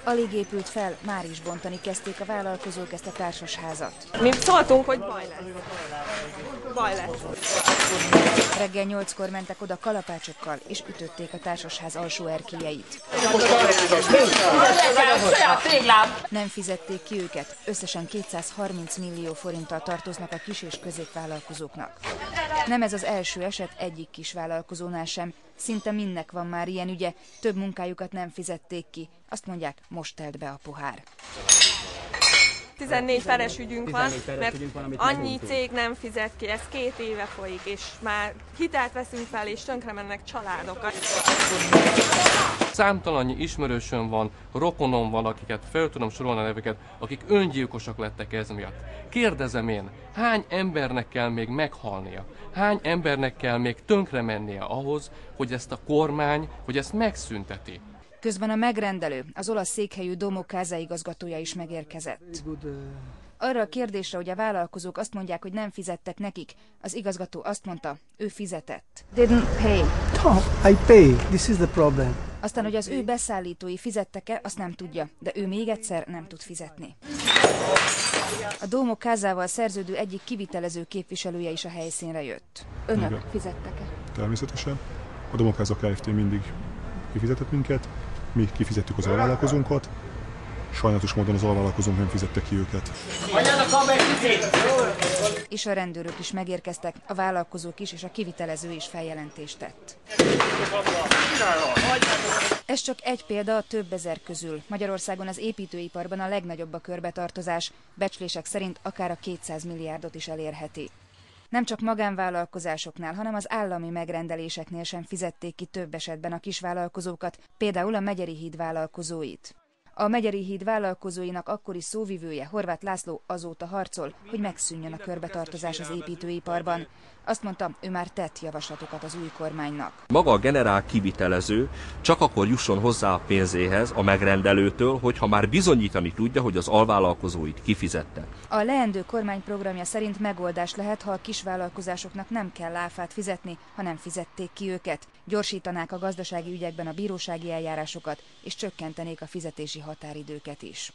Alig épült fel, már is bontani kezdték a vállalkozók ezt a társasházat. Mi szóltunk, hogy baj lesz. Baj lesz. Reggel 8-kor mentek oda kalapácsokkal, és ütötték a társasház alsó erkélyeit. Nem fizették ki őket, összesen 230 millió forinttal tartoznak a kis- és középvállalkozóknak. Nem ez az első eset egyik kisvállalkozónál sem. Szinte mindnek van már ilyen ügye, több munkájukat nem fizették ki. Azt mondják, most telt be a pohár. 14 peres ügyünk van, mert annyi cég nem fizet ki, ez 2 éve folyik, és már hitelt veszünk fel, és tönkre mennek családokat. Számtalannyi ismerősöm van, rokonom van, akiket fel tudom sorolni a neveket, akik öngyilkosak lettek ez miatt. Kérdezem én, hány embernek kell még meghalnia? Hány embernek kell még tönkre mennie ahhoz, hogy ezt a kormány, hogy ezt megszünteti? Közben a megrendelő, az olasz székhelyű Domo Casa igazgatója is megérkezett. Arra a kérdésre, hogy a vállalkozók azt mondják, hogy nem fizettek nekik, az igazgató azt mondta, ő fizetett. Didn't pay. No, I pay. This is the problem. Aztán, hogy az ő beszállítói fizettek-e, azt nem tudja, de ő még egyszer nem tud fizetni. A Domo Casával szerződő egyik kivitelező képviselője is a helyszínre jött. Önök fizettek-e? Természetesen. A Domo Casa Kft. Mindig kifizetett minket, mi kifizettük az alvállalkozónkat. Sajnálatos módon az alvállalkozónk nem fizette ki őket. És a rendőrök is megérkeztek, a vállalkozók is, és a kivitelező is feljelentést tett. Ez csak egy példa a több ezer közül. Magyarországon az építőiparban a legnagyobb a körbetartozás, becslések szerint akár a 200 milliárdot is elérheti. Nem csak magánvállalkozásoknál, hanem az állami megrendeléseknél sem fizették ki több esetben a kisvállalkozókat, például a Megyeri híd vállalkozóit. A Megyeri híd vállalkozóinak akkori szóvivője, Horváth László azóta harcol, hogy megszűnjön a körbetartozás az építőiparban. Azt mondta, ő már tett javaslatokat az új kormánynak. Maga a generál kivitelező csak akkor jusson hozzá a pénzéhez a megrendelőtől, hogyha már bizonyítani tudja, hogy az alvállalkozóit kifizette. A leendő kormány programja szerint megoldás lehet, ha a kisvállalkozásoknak nem kell áfát fizetni, ha nem fizették ki őket. Gyorsítanák a gazdasági ügyekben a bírósági eljárásokat, és csökkentenék a fizetési határidőket is.